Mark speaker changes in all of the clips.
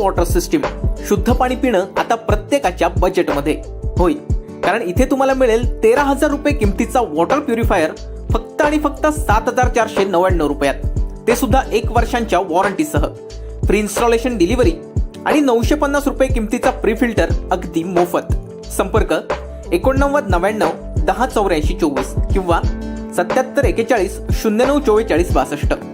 Speaker 1: Water system, शुद्ध पाणी पिणं आता प्रत्येकाच्या बजेटमध्ये. होय, कारण इथे तुम्हाला मिळेल 13,000 रुपये किमतीचा वॉटर प्युरिफायर फक्त आणि फक्त 7,499 रुपयात, ते सुद्धा 1 वर्षांच्या वॉरंटीसह. फ्री इन्स्टॉलेशन डिलिव्हरी आणि 950 रुपये किमतीचा प्री फिल्टर अगदी मोफत. संपर्क 8999 10 84 24 किंवा 77 41 09 44 62.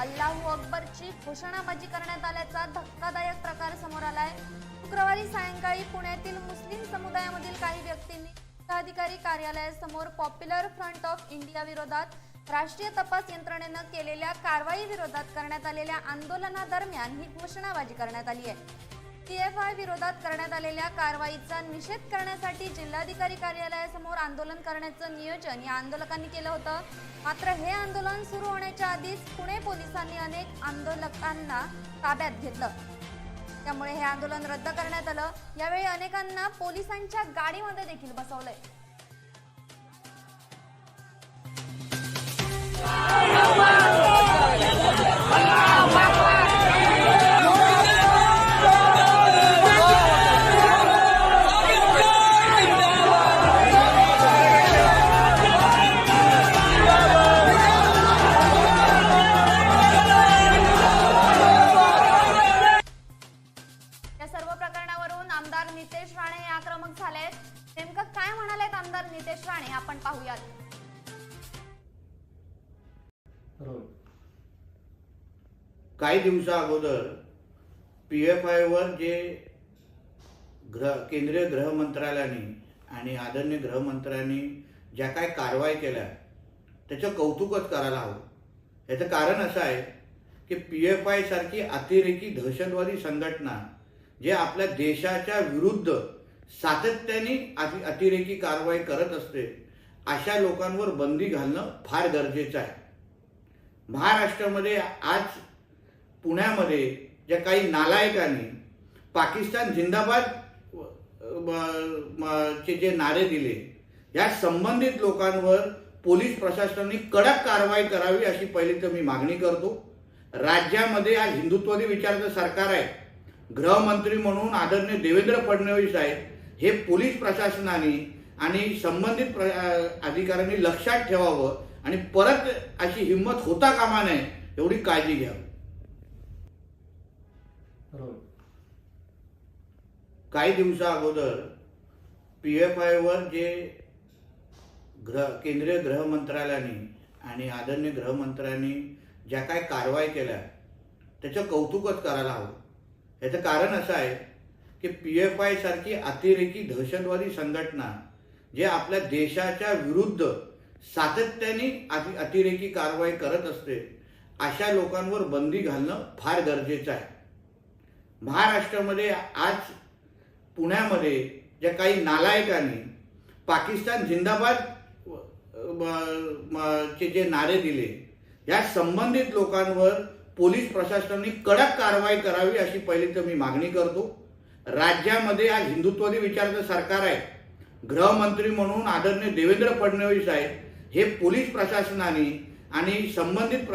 Speaker 2: अल्लाहू अकबरची घोषणाबाजी करण्यात आल्याचा धक्कादायक प्रकार समोर आलाय. शुक्रवारी सायंकाळी पुण्यातील मुस्लिम समुदायामधील काही व्यक्तींनी जिल्हाधिकारी कार्यालयासमोर पॉप्युलर फ्रंट ऑफ इंडिया विरोधात राष्ट्रीय तपास यंत्रणेनं केलेल्या कारवाई विरोधात करण्यात आलेल्या आंदोलनादरम्यान ही घोषणाबाजी करण्यात आली आहे. TFI विरोधात करण्यात आलेल्या कारवाईचा निषेध करण्यासाठी जिल्हाधिकारी कार्यालयासमोर आंदोलन करण्याचं नियोजन या आंदोलकांनी केलं होतं. मात्र हे आंदोलन सुरू होण्याच्या आधीच पुणे पोलिसांनी अनेक आंदोलकांना ताब्यात घेतलं. त्यामुळे हे आंदोलन रद्द करण्यात आलं. यावेळी अनेकांना पोलिसांच्या गाडीमध्ये देखील बसवलंय. सर्व प्रकरणावरून आमदार नितेश राणे हे आक्रमक झालेत. नेमकं काय म्हणालेत आमदार नितेश राणे आपण पाहूयात.
Speaker 3: काही दिवसा अगोदर PFI वर जे केंद्रीय गृह मंत्रालयाने आणि आदरणीय गृहमंत्र्यांनी ज्या काय कारवाई केल्या त्याचं कौतुकच करायला हवं. याचं कारण असं आहे की PFI सारखी अतिरेकी दहशतवादी संघटना जे आपल्या देशाच्या विरुद्ध सातत्याने अतिरेकी कारवाई करत असते, अशा लोकांवर बंदी घालणं फार गरजेचं आहे. महाराष्ट्रामध्ये आज पुण्यामध्ये ज्या काही नालायकांनी पाकिस्तान जिंदाबाद चे जे नारे दिले, या संबंधित लोकांवर पोलीस प्रशासनाने कडक कारवाई करावी अशी पहिली तर मी मागणी करतो. राज्यामध्ये आज हिंदुत्ववादी विचाराचं सरकार आहे. गृहमंत्री म्हणून आदरणीय देवेंद्र फडणवीस आहेत. हे पोलीस प्रशासनाने आणि संबंधित अधिकाऱ्यांनी लक्षात ठेवावं आणि परत अशी हिंमत होता कामा नये एवढी काळजी घ्यावी. काही दिवसा अगोदर PFI वर जे केंद्रीय गृह मंत्रालयाने आणि आदरणीय गृहमंत्र्यांनी ज्या काय कारवाई केल्या त्याचं कौतुकच करायला हवं. याचं कारण असं आहे की PFI सारखी अतिरेकी दहशतवादी संघटना जे आपल्या देशाच्या विरुद्ध सातत्याने अतिरेकी कारवाई करत असते, अशा लोकांवर बंदी घालणं फार गरजेचं आहे. महाराष्ट्रामध्ये आज पुण्यामध्ये ज्या काही नालायकांनी पाकिस्तान जिंदाबाद चे जे नारे दिले, या संबंधित लोकांवर पोलीस प्रशासनाने कडक कारवाई करावी अशी पहिली तर मी मागणी करतो. राज्यामध्ये आज हिंदुत्ववादी विचाराचं सरकार आहे. गृहमंत्री म्हणून आदरणीय देवेंद्र फडणवीस आहेत. हे पोलीस प्रशासनाने आणि संबंधित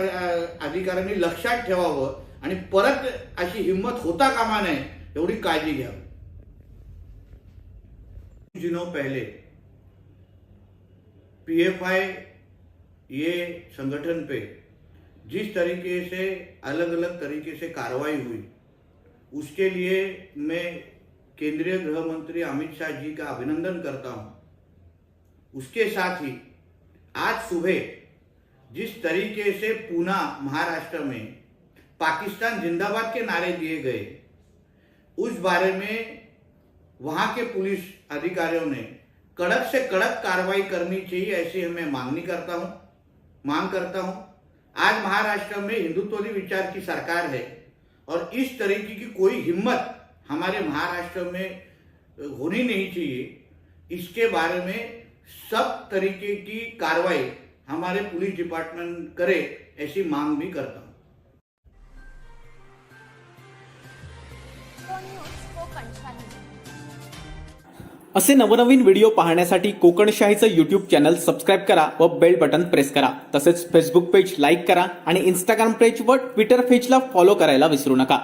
Speaker 3: अधिकाऱ्यांनी लक्षात ठेवावं आणि परत अशी हिंमत होता कामा नये एवढी काळजी घ्यावी. कुछ दिनों पहले PFI ये संगठन पे जिस तरीके से अलग अलग तरीके से कार्रवाई हुई, उसके लिए मैं केंद्रीय गृह मंत्री अमित शाह जी का अभिनंदन करता हूं. उसके साथ ही आज सुबह जिस तरीके से पूना महाराष्ट्र में पाकिस्तान जिंदाबाद के नारे दिए गए, उस बारे में वहां के पुलिस अधिकारियों ने कड़क से कड़क कार्रवाई करनी चाहिए ऐसी मैं मांग करता हूं. आज महाराष्ट्र में हिंदुत्ववादी विचार की सरकार है और इस तरीके की कोई हिम्मत हमारे महाराष्ट्र में होनी नहीं चाहिए। इसके बारे में सब तरीके की कार्रवाई हमारे पुलिस डिपार्टमेंट करे, ऐसी मांग भी करता हूँ।
Speaker 2: कोकण शाही।
Speaker 1: असे नवनवीन व्हिडिओ पाहण्यासाठी कोकणशाहीचं यूट्यूब चॅनल सबस्क्राईब करा व बेल बटन प्रेस करा। तसेच फेसबुक पेज लाईक करा आणि इंस्टाग्राम पेज व ट्विटर पेजला फॉलो करायला विसरू नका।